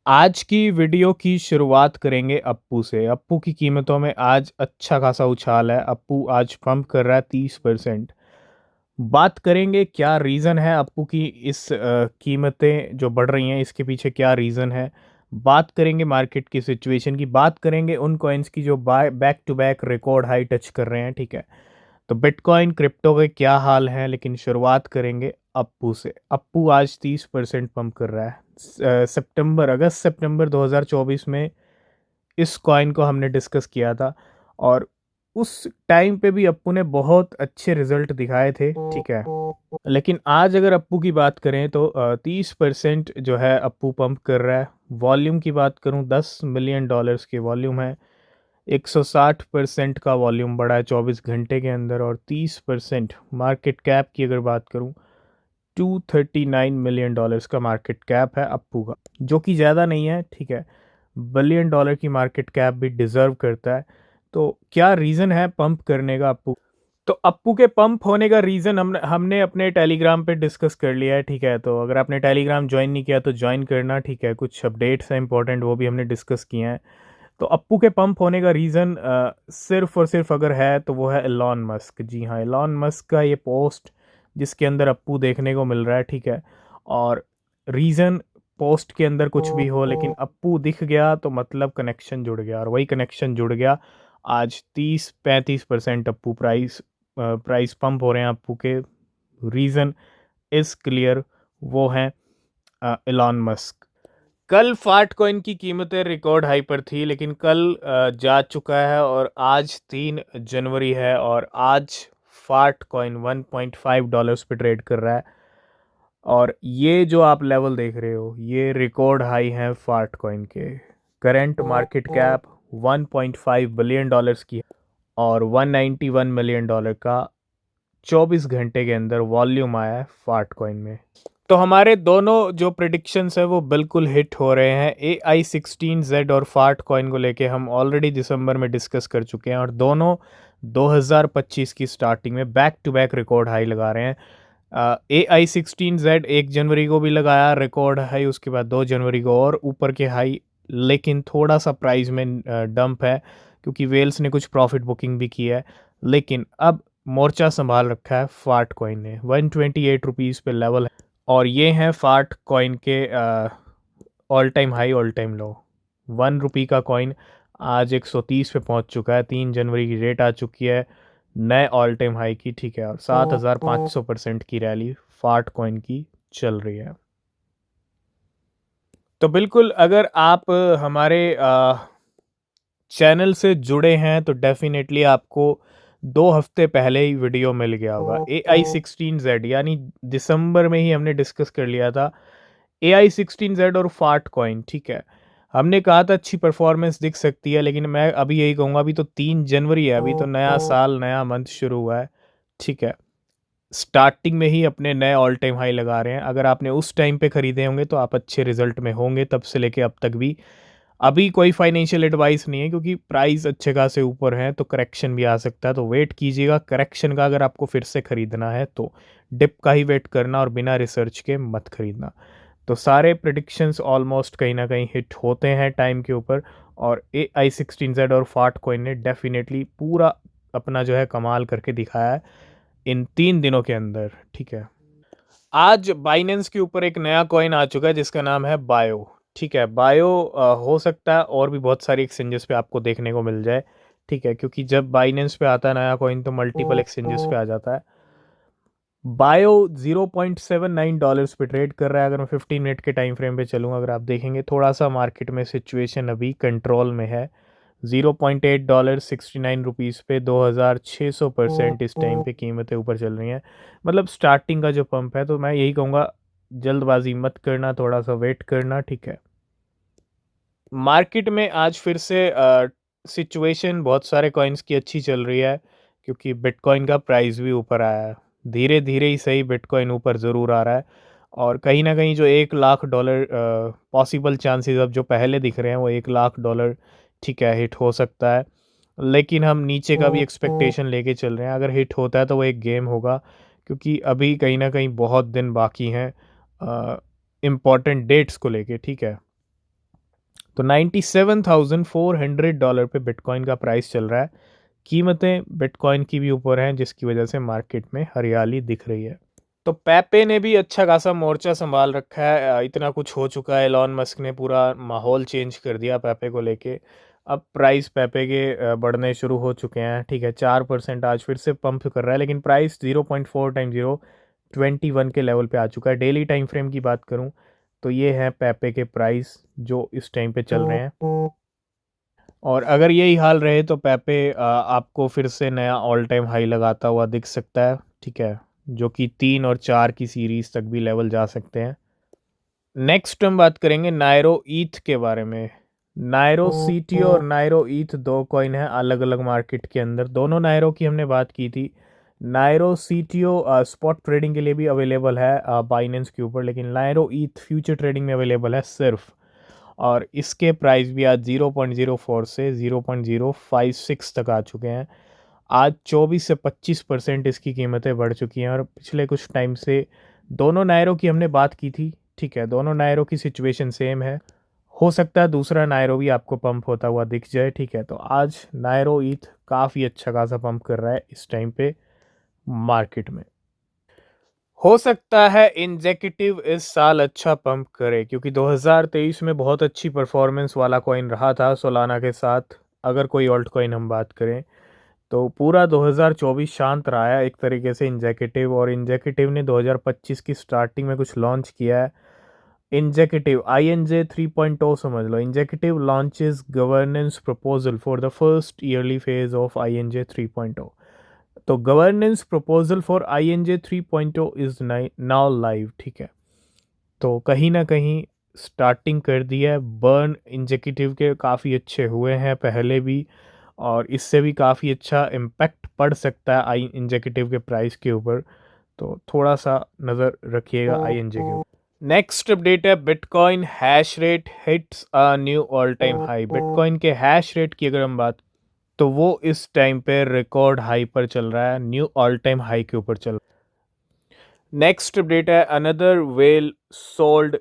आज की वीडियो की शुरुआत करेंगे अप्पू से। अप्पू की कीमतों में आज अच्छा खासा उछाल है। अप्पू आज पंप कर रहा है 30%। बात करेंगे क्या रीज़न है अप्पू की इस कीमतें जो बढ़ रही हैं इसके पीछे क्या रीज़न है। बात करेंगे मार्केट की सिचुएशन की, बात करेंगे उन कॉइन्स की जो buy back to back record high touch कर रहे हैं। ठीक है, तो बिटकॉइन क्रिप्टो के क्या हाल हैं, लेकिन शुरुआत करेंगे अप्पू से। अप्पू आज 30% पंप कर रहा है। अगस्त सितंबर 2024 में इस कॉइन को हमने डिस्कस किया था और उस टाइम पे भी अप्पू ने बहुत अच्छे रिजल्ट दिखाए थे। ठीक है, लेकिन आज अगर अप्पू की बात करें तो 30% जो है अप्पू पंप कर रहा है। वॉल्यूम की बात करूं, $10 मिलियन के वॉल्यूम है। 160% का वॉल्यूम बढ़ा है 24 घंटे के अंदर। और 30% मार्केट कैप की अगर बात करूं, $239 मिलियन का मार्केट कैप है अप्पू का, जो कि ज़्यादा नहीं है। ठीक है, $1 बिलियन की मार्केट कैप भी डिज़र्व करता है। तो क्या रीज़न है पंप करने का अप्पू? तो अप्पू के पंप होने का रीज़न हमने हमने अपने टेलीग्राम पे डिस्कस कर लिया है। ठीक है, तो अगर आपने टेलीग्राम ज्वाइन नहीं किया तो ज्वाइन करना। ठीक है, कुछ अपडेट्स हैं इंपॉर्टेंट, वो भी हमने डिस्कस किए हैं। तो अप्पू के पंप होने का रीज़न सिर्फ और सिर्फ अगर है तो वो है एलॉन मस्क। जी हाँ, एलॉन मस्क का ये पोस्ट जिसके अंदर अप्पू देखने को मिल रहा है। ठीक है, और रीज़न पोस्ट के अंदर कुछ भी हो, लेकिन अप्पू दिख गया तो मतलब कनेक्शन जुड़ गया, और वही कनेक्शन जुड़ गया। आज 30-35% अप्पू प्राइस पंप हो रहे हैं अप्पू के। रीज़न इज़ क्लियर, वो हैं एलॉन मस्क। कल फाट कॉइन की कीमतें रिकॉर्ड हाई पर थी, लेकिन कल जा चुका है और आज 3 जनवरी है और आज फाट कॉइन $1.5 पे ट्रेड कर रहा है। और ये जो आप लेवल देख रहे हो ये रिकॉर्ड हाई है फाट कॉइन के। करंट मार्केट कैप $1.5 बिलियन की है और $191 मिलियन का 24 घंटे के अंदर वॉल्यूम आया है फाट कॉइन में। तो हमारे दोनों जो प्रिडिक्शंस है वो बिल्कुल हिट हो रहे हैं। AI16Z और फाट कॉइन को लेके हम ऑलरेडी दिसंबर में डिस्कस कर चुके हैं और दोनों 2025 की स्टार्टिंग में back to back record high लगा रहे हैं। AI16Z 1 जनवरी को भी लगाया रिकॉर्ड हाई, उसके बाद 2 जनवरी को और ऊपर के हाई, लेकिन थोड़ा सा प्राइस में डंप है क्योंकि वेल्स ने कुछ प्रॉफिट बुकिंग भी की है। लेकिन अब मोर्चा संभाल रखा है फाट कॉइन ने। ₹128 पे लेवल है और ये हैं फाट कॉइन के all time high all time low. ₹1 का कॉइन आज 130 पे पहुंच चुका है। 3 जनवरी की डेट आ चुकी है नए ऑल टाइम हाई की। ठीक है, और 7,500% की रैली फाट कॉइन की चल रही है। तो बिल्कुल अगर आप हमारे चैनल से जुड़े हैं तो डेफिनेटली आपको 2 हफ्ते पहले ही वीडियो मिल गया होगा। AI16Z यानी दिसंबर में ही हमने डिस्कस कर लिया था AI16Z और फाट कॉइन। ठीक है, हमने कहा था अच्छी परफॉर्मेंस दिख सकती है, लेकिन मैं अभी यही कहूँगा अभी तो 3 जनवरी है, अभी तो नया साल नया मंथ शुरू हुआ है। ठीक है, स्टार्टिंग में ही अपने नए ऑल टाइम हाई लगा रहे हैं। अगर आपने उस टाइम पे खरीदे होंगे तो आप अच्छे रिजल्ट में होंगे तब से लेके अब तक भी। अभी कोई फाइनेंशियल एडवाइस नहीं है क्योंकि प्राइस अच्छे खासे ऊपर है, तो करेक्शन भी आ सकता है, तो वेट कीजिएगा करेक्शन का। अगर आपको फिर से खरीदना है तो डिप का ही वेट करना और बिना रिसर्च के मत खरीदना। तो सारे प्रिडिक्शंस ऑलमोस्ट कहीं ना कहीं हिट होते हैं टाइम के ऊपर, और AI16Z और फाट कॉइन ने डेफिनेटली पूरा अपना जो है कमाल करके दिखाया है इन 3 दिनों के अंदर। ठीक है, आज बाइनेंस के ऊपर एक नया कॉइन आ चुका है जिसका नाम है बायो। ठीक है, बायो हो सकता है और भी बहुत सारी एक्सचेंजेस पे आपको देखने को मिल जाए। ठीक है, क्योंकि जब बाइनेंस पे आता है नया कॉइन तो मल्टीपल एक्सचेंजेस पे आ जाता है। बायो $0.79 पे ट्रेड कर रहा है। अगर मैं 15 मिनट के टाइम फ्रेम पे चलूँगा, अगर आप देखेंगे थोड़ा सा मार्केट में सिचुएशन अभी कंट्रोल में है। $0.8 ₹69 पे 2,600% इस टाइम पे कीमतें ऊपर चल रही हैं। मतलब स्टार्टिंग का जो पंप है, तो मैं यही कहूँगा जल्दबाजी मत करना, थोड़ा सा वेट करना। ठीक है, मार्केट में आज फिर से सिचुएशन बहुत सारे कॉइन्स की अच्छी चल रही है क्योंकि बिटकॉइन का प्राइस भी ऊपर आया है। धीरे धीरे ही सही बिटकॉइन ऊपर ज़रूर आ रहा है और कहीं ना कहीं जो $1 लाख पॉसिबल चांसेस अब जो पहले दिख रहे हैं वो $1 लाख, ठीक है, हिट हो सकता है। लेकिन हम नीचे का भी एक्सपेक्टेशन लेके चल रहे हैं। अगर हिट होता है तो वो एक गेम होगा क्योंकि अभी कहीं ना कहीं बहुत दिन बाकी हैं इम्पॉर्टेंट डेट्स को लेके। ठीक है, तो $97,400 पे बिटकॉइन का प्राइस चल रहा है। कीमतें बिटकॉइन की भी ऊपर हैं, जिसकी वजह से मार्केट में हरियाली दिख रही है। तो पेपे ने भी अच्छा खासा मोर्चा संभाल रखा है। इतना कुछ हो चुका है, एलॉन मस्क ने पूरा माहौल चेंज कर दिया पेपे को लेके। अब प्राइस पेपे के बढ़ने शुरू हो चुके हैं, ठीक है। 4% आज फिर से पंप कर रहा है, लेकिन प्राइस 0.4 टाइम 0.21 के लेवल पे आ चुका है। डेली टाइम फ्रेम की बात करूं तो ये है पेपे के प्राइस जो इस टाइम पे चल रहे हैं। और अगर यही हाल रहे तो पेपे आपको फिर से नया ऑल टाइम हाई लगाता हुआ दिख सकता है, ठीक है, जो कि 3 और 4 की सीरीज तक भी लेवल जा सकते हैं। नेक्स्ट हम बात करेंगे नायरो ईथ के बारे में। नायरो सीटी और नायरो ईथ दो कॉइन है अलग अलग मार्केट के अंदर। दोनों नायरो की हमने बात की थी। नायरो सीटीओ स्पॉट ट्रेडिंग के लिए भी अवेलेबल है बाइनेंस के ऊपर, लेकिन नायरो ईथ फ्यूचर ट्रेडिंग में अवेलेबल है सिर्फ। और इसके प्राइस भी आज 0.04 से 0.056 तक आ चुके हैं। आज 24 से 25% इसकी कीमतें बढ़ चुकी हैं। और पिछले कुछ टाइम से दोनों नायरो की हमने बात की थी, ठीक है। दोनों नायरो की सिचुएशन सेम है। हो सकता है दूसरा नायरो भी आपको पंप होता हुआ दिख जाए, ठीक है। तो आज नायरो ईथ काफ़ी अच्छा खासा पंप कर रहा है इस टाइम पे मार्केट में। हो सकता है इंजेक्टिव इस साल अच्छा पंप करे, क्योंकि 2023 में बहुत अच्छी परफॉर्मेंस वाला कॉइन रहा था सोलाना के साथ। अगर कोई ऑल्ट कॉइन हम बात करें तो पूरा 2024 शांत रहा है एक तरीके से इंजेक्टिव। और इंजेक्टिव ने 2025 की स्टार्टिंग में कुछ लॉन्च किया है। इंजेक्टिव INJ 3.0 समझ लो। Injective launches governance proposal for the first yearly phase of INJ 3.0। तो governance proposal for INJ 3.0 is now live, ठीक है। तो कहीं ना कहीं स्टार्टिंग कर दिया है। बर्न इंजेक्टिव के काफ़ी अच्छे हुए हैं पहले भी, और इससे भी काफ़ी अच्छा इम्पैक्ट पड़ सकता है आई इंजेक्टिव के प्राइस के ऊपर। तो थोड़ा सा नज़र रखिएगा INJ के ऊपर। नेक्स्ट अपडेट है bitcoin hash rate hits a knew all time high. Bitcoin के हैश रेट की अगर हम बात तो वो इस टाइम पे रिकॉर्ड हाई पर चल रहा है, न्यू ऑल टाइम हाई के ऊपर चल रहा है। नेक्स्ट अपडेट है another well sold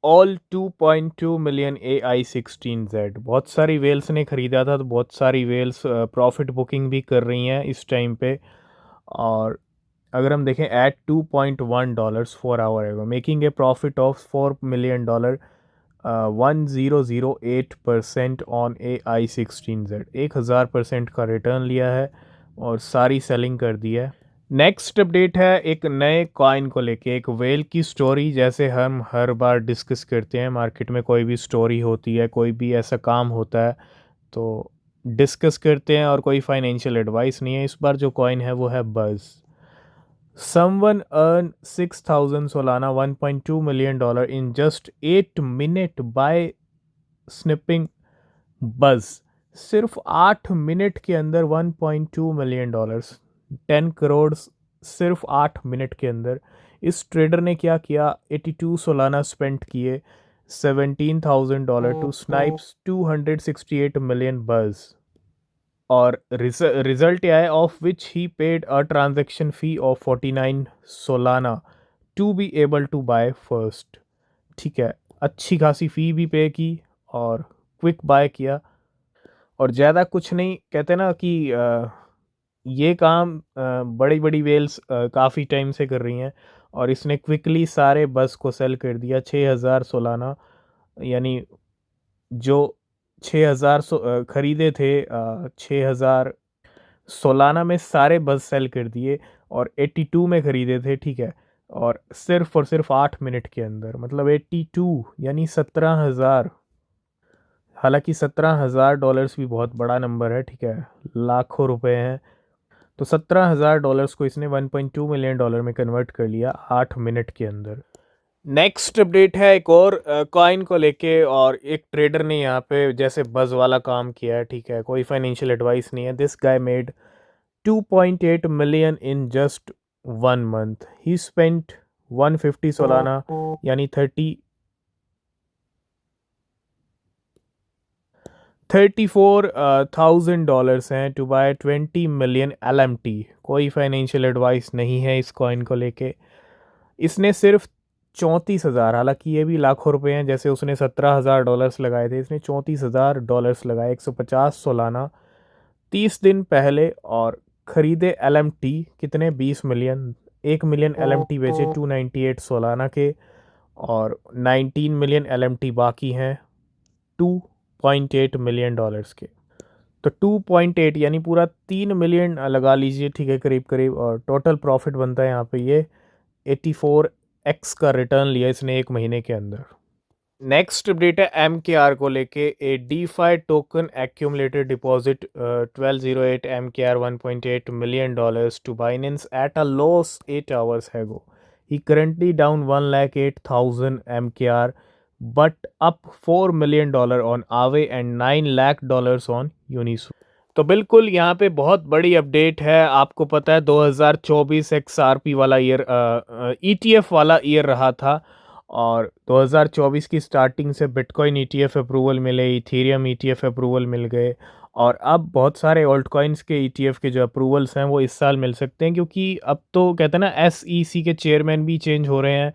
all 2.2 million AI16Z। बहुत सारी वेल्स ने ख़रीदा था, तो बहुत सारी वेल्स प्रॉफिट बुकिंग भी कर रही हैं इस टाइम पे। और अगर हम देखें एट $2.1 4 आवर है, making a profit of $4 million 1008% on AI16Z। 1000% का रिटर्न लिया है और सारी सेलिंग कर दी है। नेक्स्ट अपडेट है एक नए कॉइन को लेके, एक वेल की स्टोरी। जैसे हम हर बार डिस्कस करते हैं, मार्केट में कोई भी स्टोरी होती है, कोई भी ऐसा काम होता है तो डिस्कस करते हैं, और कोई फाइनेंशियल एडवाइस नहीं है। इस बार जो कॉइन है वो है buzz. Someone earned 6,000 Solana, $1.2 million in just 8 minutes by snipping Buzz। सिर्फ 8 मिनट के अंदर $1.2 मिलियन, 10 करोड़ सिर्फ 8 मिनट के अंदर। इस ट्रेडर ने क्या किया, 82 सोलाना स्पेंड किए, $17,000 टू स्नाइप्स 268 मिलियन बज़। और रिजल्ट क्या है, of which he paid a transaction fee of 49 Solana to be able to buy first, ठीक है। अच्छी खासी फ़ी भी पे की और क्विक बाय किया। और ज़्यादा कुछ नहीं, कहते ना कि ये काम बड़ी बड़ी वेल्स काफ़ी टाइम से कर रही हैं, और इसने क्विकली सारे बस को सेल कर दिया। 6,000 सोलाना, यानी जो 6,000 ख़रीदे थे, 6,000 सोलाना में सारे बस सेल कर दिए, और 82 में ख़रीदे थे, ठीक है। और सिर्फ 8 मिनट के अंदर, मतलब 82 यानी 17,000। हालांकि $17,000 भी बहुत बड़ा नंबर है, ठीक है, लाखों रुपए हैं। तो $17,000 को इसने $1.2 मिलियन में कन्वर्ट कर लिया 8 मिनट के अंदर। नेक्स्ट अपडेट है एक और कॉइन को लेके, और एक ट्रेडर ने यहाँ पे जैसे बज़ वाला काम किया है, ठीक है। कोई फाइनेंशियल एडवाइस नहीं है। This guy made 2.8 million in just 1 month. He spent 150 Solana, यानी $34,000 हैं टू बाय 20 मिलियन LMT। कोई फाइनेंशियल एडवाइस नहीं है इस कॉइन को लेके। इसने सिर्फ 34,000, हालांकि ये भी लाखों रुपए हैं, जैसे उसने $17,000 लगाए थे, इसने $34,000 लगाए, 150 सालाना, 30 दिन पहले। और ख़रीदे LMT कितने, 20 मिलियन, 1 मिलियन LMT बेचे 298 सालाना के, और 19 मिलियन LMT बाकी हैं $2.8 मिलियन के। तो 2.8 यानी पूरा 3 मिलियन लगा लीजिए, ठीक है, करीब करीब। और टोटल प्रॉफिट बनता है यहाँ पे ये 84x का रिटर्न लिया इसने एक महीने के अंदर। नेक्स्ट अपडेट है MKR को लेके। ए DeFi token accumulated deposit 1208 MKR $1.8 million to Binance at a loss 8 hours ago. He currently down 108,000 MKR but up $4 million on Aave and $9 lakh on Uniswap. तो बिल्कुल यहाँ पे बहुत बड़ी अपडेट है। आपको पता है 2024 XRP वाला ईयर, ETF वाला ईयर रहा था, और 2024 की स्टार्टिंग से बिटकॉइन ETF अप्रूवल मिले, इथेरियम ETF अप्रूवल मिल गए, और अब बहुत सारे ऑल्ट कॉइन्स के ETF के जो अप्रूवल्स हैं वो इस साल मिल सकते हैं, क्योंकि अब तो कहते हैं ना SEC के चेयरमैन भी चेंज हो रहे हैं।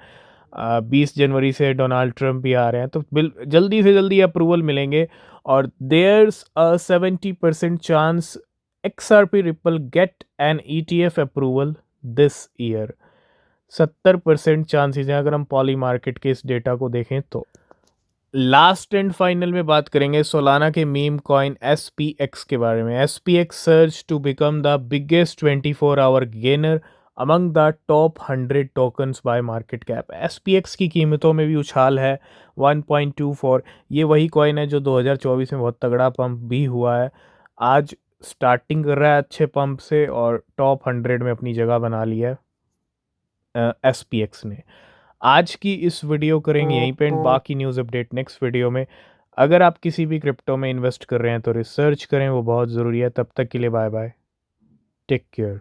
20 जनवरी से डोनाल्ड ट्रंप भी आ रहे हैं, तो जल्दी से जल्दी अप्रूवल मिलेंगे। और there's a 70% chance XRP ripple get an ETF approval this year. 70% chances हैं अगर हम पॉली मार्केट के इस डेटा को देखें तो। लास्ट एंड फाइनल में बात करेंगे सोलाना के मीम कॉइन SPX के बारे में। SPX search to become the biggest 24 hour gainer among the top 100 tokens by market cap. SPX की कीमतों में भी उछाल है 1.24। ये वही कॉइन है जो 2024 में बहुत तगड़ा पंप भी हुआ है। आज स्टार्टिंग कर रहा है अच्छे पंप से और टॉप 100 में अपनी जगह बना लिया है SPX ने। आज की इस वीडियो करेंगे यहीं पे, बाकी न्यूज़ अपडेट नेक्स्ट वीडियो में। अगर आप किसी भी क्रिप्टो में इन्वेस्ट कर रहे हैं तो रिसर्च करें, वो बहुत ज़रूरी है। तब तक के लिए बाय बाय, टेक केयर।